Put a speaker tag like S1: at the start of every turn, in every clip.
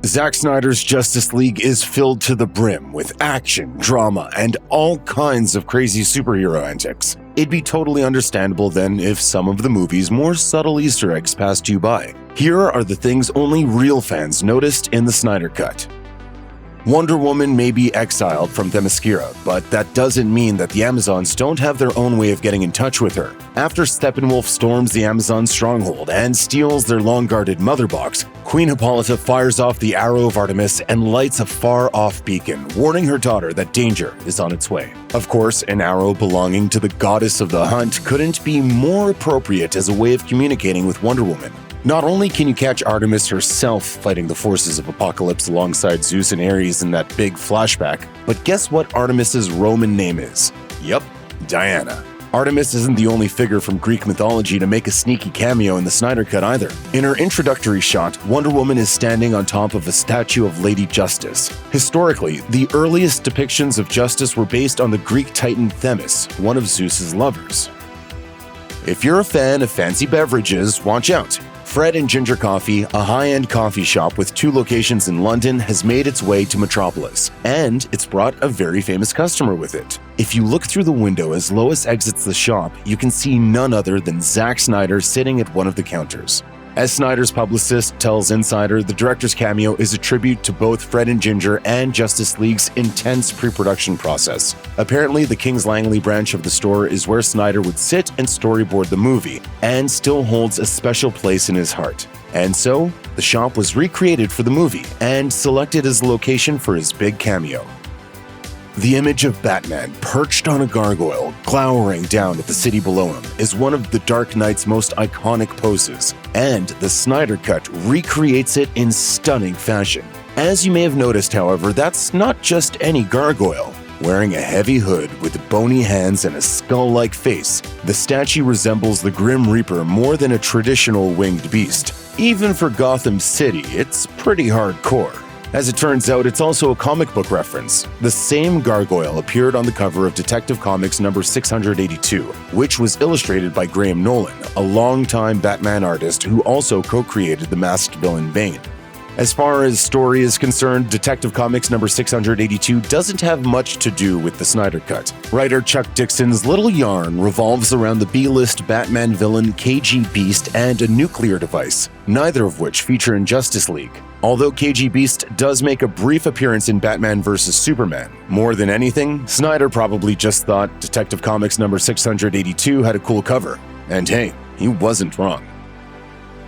S1: Zack Snyder's Justice League is filled to the brim with action, drama, and all kinds of crazy superhero antics. It'd be totally understandable then if some of the movie's more subtle Easter eggs passed you by. Here are the things only real fans noticed in the Snyder Cut. Wonder Woman may be exiled from Themyscira, but that doesn't mean that the Amazons don't have their own way of getting in touch with her. After Steppenwolf storms the Amazon stronghold and steals their long-guarded mother box, Queen Hippolyta fires off the Arrow of Artemis and lights a far-off beacon, warning her daughter that danger is on its way. Of course, an arrow belonging to the goddess of the hunt couldn't be more appropriate as a way of communicating with Wonder Woman. Not only can you catch Artemis herself fighting the forces of Apocalypse alongside Zeus and Ares in that big flashback, but guess what Artemis's Roman name is? Yup, Diana. Artemis isn't the only figure from Greek mythology to make a sneaky cameo in the Snyder Cut either. In her introductory shot, Wonder Woman is standing on top of a statue of Lady Justice. Historically, the earliest depictions of Justice were based on the Greek titan Themis, one of Zeus's lovers. If you're a fan of fancy beverages, watch out. Fred and Ginger Coffee, a high-end coffee shop with 2 locations in London, has made its way to Metropolis, and it's brought a very famous customer with it. If you look through the window as Lois exits the shop, you can see none other than Zack Snyder sitting at one of the counters. As Snyder's publicist tells Insider, the director's cameo is a tribute to both Fred and Ginger and Justice League's intense pre-production process. Apparently, the Kings Langley branch of the store is where Snyder would sit and storyboard the movie, and still holds a special place in his heart. And so, the shop was recreated for the movie, and selected as the location for his big cameo. The image of Batman perched on a gargoyle, glowering down at the city below him, is one of the Dark Knight's most iconic poses, and the Snyder Cut recreates it in stunning fashion. As you may have noticed, however, that's not just any gargoyle. Wearing a heavy hood with bony hands and a skull-like face, the statue resembles the Grim Reaper more than a traditional winged beast. Even for Gotham City, it's pretty hardcore. As it turns out, it's also a comic book reference. The same gargoyle appeared on the cover of Detective Comics number 682, which was illustrated by Graham Nolan, a longtime Batman artist who also co-created the masked villain Bane. As far as story is concerned, Detective Comics number 682 doesn't have much to do with the Snyder Cut. Writer Chuck Dixon's little yarn revolves around the B-list Batman villain KG Beast and a nuclear device, neither of which feature in Justice League. Although KG Beast does make a brief appearance in Batman vs. Superman, more than anything, Snyder probably just thought Detective Comics number 682 had a cool cover. And hey, he wasn't wrong.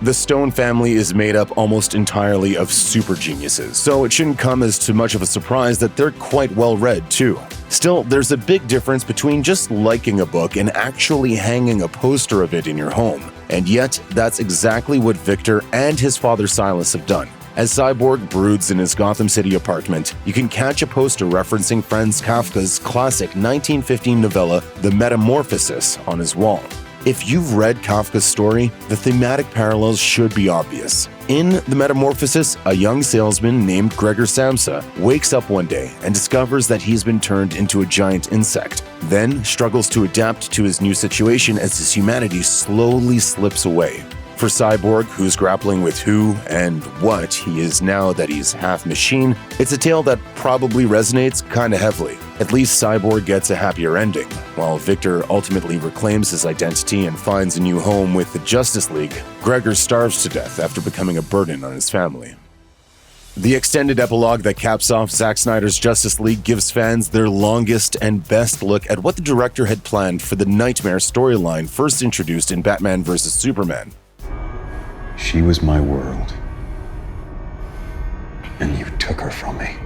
S1: The Stone family is made up almost entirely of super geniuses, so it shouldn't come as too much of a surprise that they're quite well read too. Still, there's a big difference between just liking a book and actually hanging a poster of it in your home, and yet that's exactly what Victor and his father Silas have done. As Cyborg broods in his Gotham City apartment, you can catch a poster referencing Franz Kafka's classic 1915 novella The Metamorphosis on his wall. If you've read Kafka's story, the thematic parallels should be obvious. In The Metamorphosis, a young salesman named Gregor Samsa wakes up one day and discovers that he's been turned into a giant insect, then struggles to adapt to his new situation as his humanity slowly slips away. For Cyborg, who's grappling with who and what he is now that he's half machine, it's a tale that probably resonates kinda heavily. At least Cyborg gets a happier ending, while Victor ultimately reclaims his identity and finds a new home with the Justice League. Gregor starves to death after becoming a burden on his family. The extended epilogue that caps off Zack Snyder's Justice League gives fans their longest and best look at what the director had planned for the Knightmare storyline first introduced in Batman vs. Superman.
S2: She was my world, and you took her from me.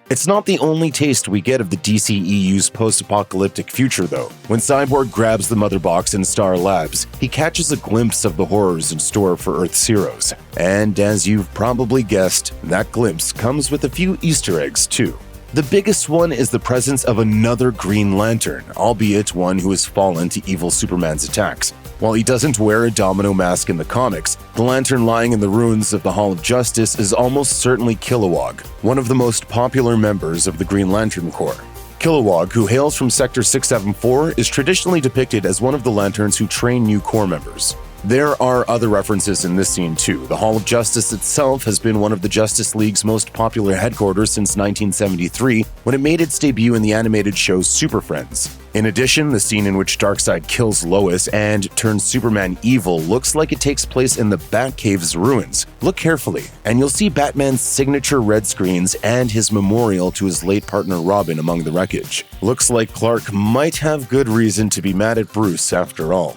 S1: It's not the only taste we get of the DCEU's post-apocalyptic future, though. When Cyborg grabs the Mother Box in Star Labs, he catches a glimpse of the horrors in store for Earth's heroes. And as you've probably guessed, that glimpse comes with a few Easter eggs, too. The biggest one is the presence of another Green Lantern, albeit one who has fallen to evil Superman's attacks. While he doesn't wear a domino mask in the comics, the Lantern lying in the ruins of the Hall of Justice is almost certainly Kilowog, one of the most popular members of the Green Lantern Corps. Kilowog, who hails from Sector 674, is traditionally depicted as one of the Lanterns who train new Corps members. There are other references in this scene too. The Hall of Justice itself has been one of the Justice League's most popular headquarters since 1973, when it made its debut in the animated show Super Friends. In addition, the scene in which Darkseid kills Lois and turns Superman evil looks like it takes place in the Batcave's ruins. Look carefully, and you'll see Batman's signature red screens and his memorial to his late partner Robin among the wreckage. Looks like Clark might have good reason to be mad at Bruce after all.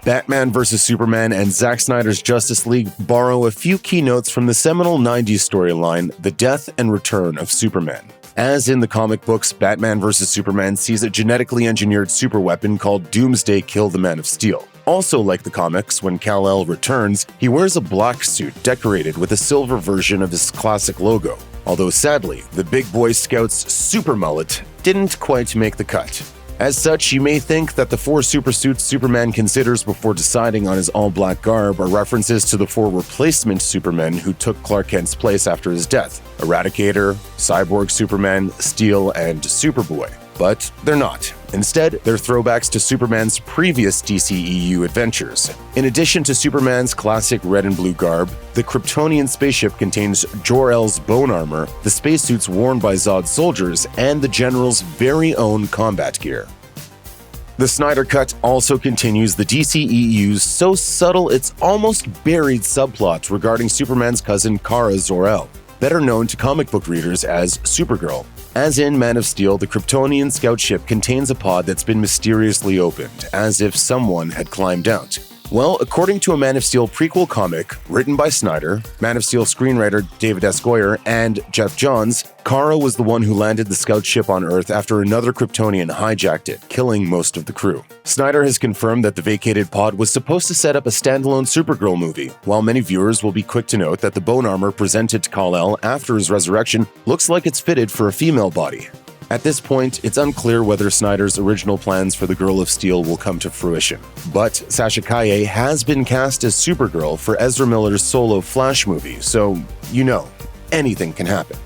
S1: Batman vs. Superman and Zack Snyder's Justice League borrow a few key notes from the seminal 90s storyline, The Death and Return of Superman. As in the comic books, Batman vs. Superman sees a genetically engineered superweapon called Doomsday kill the Man of Steel. Also like the comics, when Kal-El returns, he wears a black suit decorated with a silver version of his classic logo. Although sadly, the Big Boy Scout's super mullet didn't quite make the cut. As such, you may think that the 4 supersuits Superman considers before deciding on his all-black garb are references to the 4 replacement Supermen who took Clark Kent's place after his death: Eradicator, Cyborg Superman, Steel, and Superboy. But they're not. Instead, they're throwbacks to Superman's previous DCEU adventures. In addition to Superman's classic red and blue garb, the Kryptonian spaceship contains Jor-El's bone armor, the spacesuits worn by Zod's soldiers, and the General's very own combat gear. The Snyder Cut also continues the DCEU's so subtle it's almost buried subplot regarding Superman's cousin Kara Zor-El, better known to comic book readers as Supergirl. As in Man of Steel, the Kryptonian scout ship contains a pod that's been mysteriously opened, as if someone had climbed out. Well, according to a Man of Steel prequel comic written by Snyder, Man of Steel screenwriter David S. Goyer, and Jeff Johns, Kara was the one who landed the scout ship on Earth after another Kryptonian hijacked it, killing most of the crew. Snyder has confirmed that the vacated pod was supposed to set up a standalone Supergirl movie, while many viewers will be quick to note that the bone armor presented to Kal-El after his resurrection looks like it's fitted for a female body. At this point, it's unclear whether Snyder's original plans for the Girl of Steel will come to fruition. But Sasha Calle has been cast as Supergirl for Ezra Miller's solo Flash movie, so, anything can happen.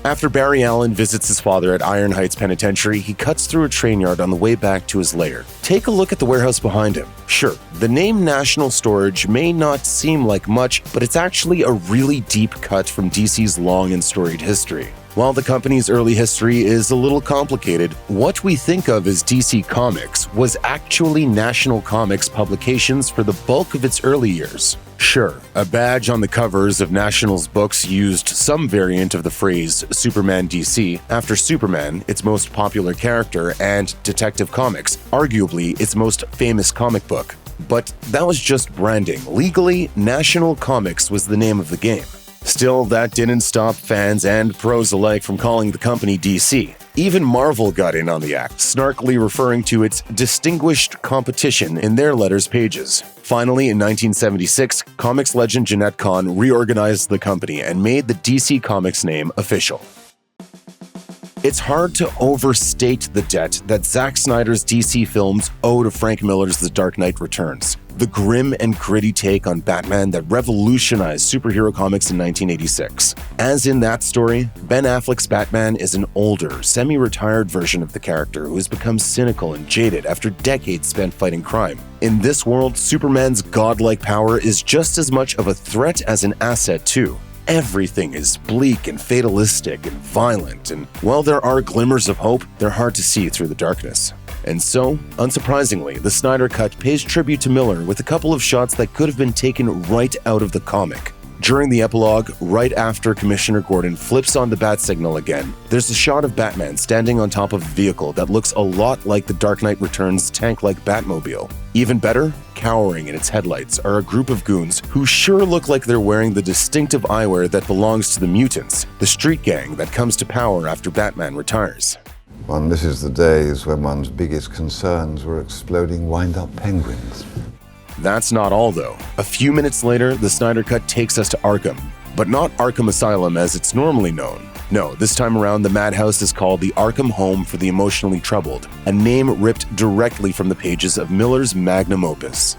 S1: After Barry Allen visits his father at Iron Heights Penitentiary, he cuts through a train yard on the way back to his lair. Take a look at the warehouse behind him. Sure, the name National Storage may not seem like much, but it's actually a really deep cut from DC's long and storied history. While the company's early history is a little complicated, what we think of as DC Comics was actually National Comics publications for the bulk of its early years. Sure, a badge on the covers of National's books used some variant of the phrase Superman DC after Superman, its most popular character, and Detective Comics, arguably its most famous comic book. But that was just branding. Legally, National Comics was the name of the game. Still, that didn't stop fans and pros alike from calling the company DC. Even Marvel got in on the act, snarkily referring to its distinguished competition in their letters pages. Finally, in 1976, comics legend Jeanette Kahn reorganized the company and made the DC Comics name official. It's hard to overstate the debt that Zack Snyder's DC films owe to Frank Miller's The Dark Knight Returns, the grim and gritty take on Batman that revolutionized superhero comics in 1986. As in that story, Ben Affleck's Batman is an older, semi-retired version of the character who has become cynical and jaded after decades spent fighting crime. In this world, Superman's godlike power is just as much of a threat as an asset too. Everything is bleak and fatalistic and violent, and while there are glimmers of hope, they're hard to see through the darkness. And so, unsurprisingly, the Snyder Cut pays tribute to Miller with a couple of shots that could have been taken right out of the comic. During the epilogue, right after Commissioner Gordon flips on the bat signal again, there's a shot of Batman standing on top of a vehicle that looks a lot like the Dark Knight Returns tank-like Batmobile. Even better, cowering in its headlights are a group of goons who sure look like they're wearing the distinctive eyewear that belongs to the Mutants, the street gang that comes to power after Batman retires.
S3: One misses the days when one's biggest concerns were exploding wind-up penguins.
S1: That's not all, though. A few minutes later, the Snyder Cut takes us to Arkham, but not Arkham Asylum as it's normally known. No, this time around, the madhouse is called the Arkham Home for the Emotionally Troubled, a name ripped directly from the pages of Miller's magnum opus.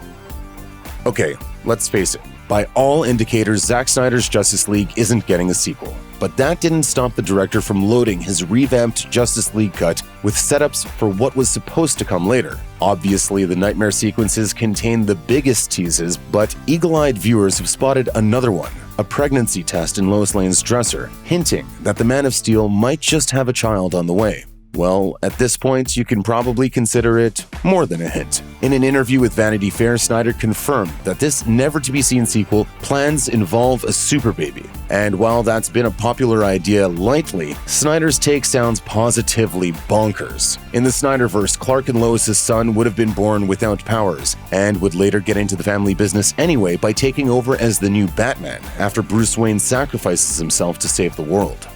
S1: Okay, let's face it. By all indicators, Zack Snyder's Justice League isn't getting a sequel. but that didn't stop the director from loading his revamped Justice League cut with setups for what was supposed to come later. Obviously, the Knightmare sequences contain the biggest teases, but eagle-eyed viewers have spotted another one, a pregnancy test in Lois Lane's dresser, hinting that the Man of Steel might just have a child on the way. Well, at this point, you can probably consider it more than a hint. In an interview with Vanity Fair, Snyder confirmed that this never-to-be-seen sequel plans involve a super baby. And while that's been a popular idea lately, Snyder's take sounds positively bonkers. In the Snyderverse, Clark and Lois' son would have been born without powers, and would later get into the family business anyway by taking over as the new Batman after Bruce Wayne sacrifices himself to save the world.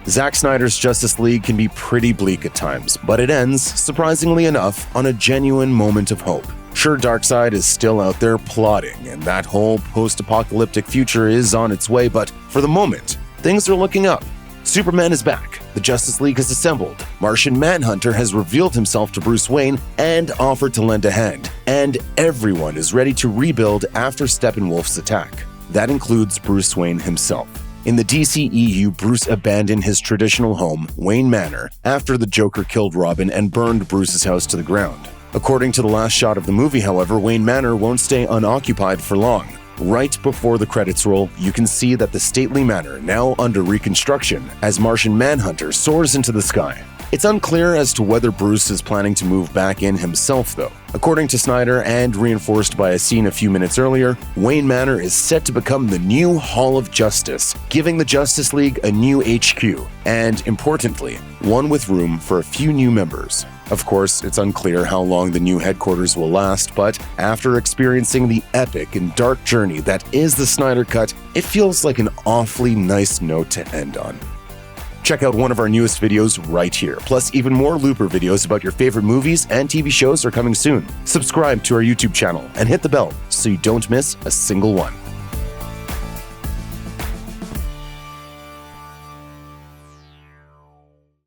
S1: Zack Snyder's Justice League can be pretty bleak at times, but it ends, surprisingly enough, on a genuine moment of hope. Sure, Darkseid is still out there plotting, and that whole post-apocalyptic future is on its way, but for the moment, things are looking up. Superman is back, the Justice League has assembled, Martian Manhunter has revealed himself to Bruce Wayne and offered to lend a hand, and everyone is ready to rebuild after Steppenwolf's attack. That includes Bruce Wayne himself. In the DCEU, Bruce abandoned his traditional home, Wayne Manor, after the Joker killed Robin and burned Bruce's house to the ground. According to the last shot of the movie, however, Wayne Manor won't stay unoccupied for long. Right before the credits roll, you can see that the stately manor, now under reconstruction, as Martian Manhunter soars into the sky. It's unclear as to whether Bruce is planning to move back in himself, though. According to Snyder, and reinforced by a scene a few minutes earlier, Wayne Manor is set to become the new Hall of Justice, giving the Justice League a new HQ, and, importantly, one with room for a few new members. Of course, it's unclear how long the new headquarters will last, but after experiencing the epic and dark journey that is the Snyder Cut, it feels like an awfully nice note to end on. Check out one of our newest videos right here. Plus, even more Looper videos about your favorite movies and TV shows are coming soon. Subscribe to our YouTube channel and hit the bell so you don't miss a single one.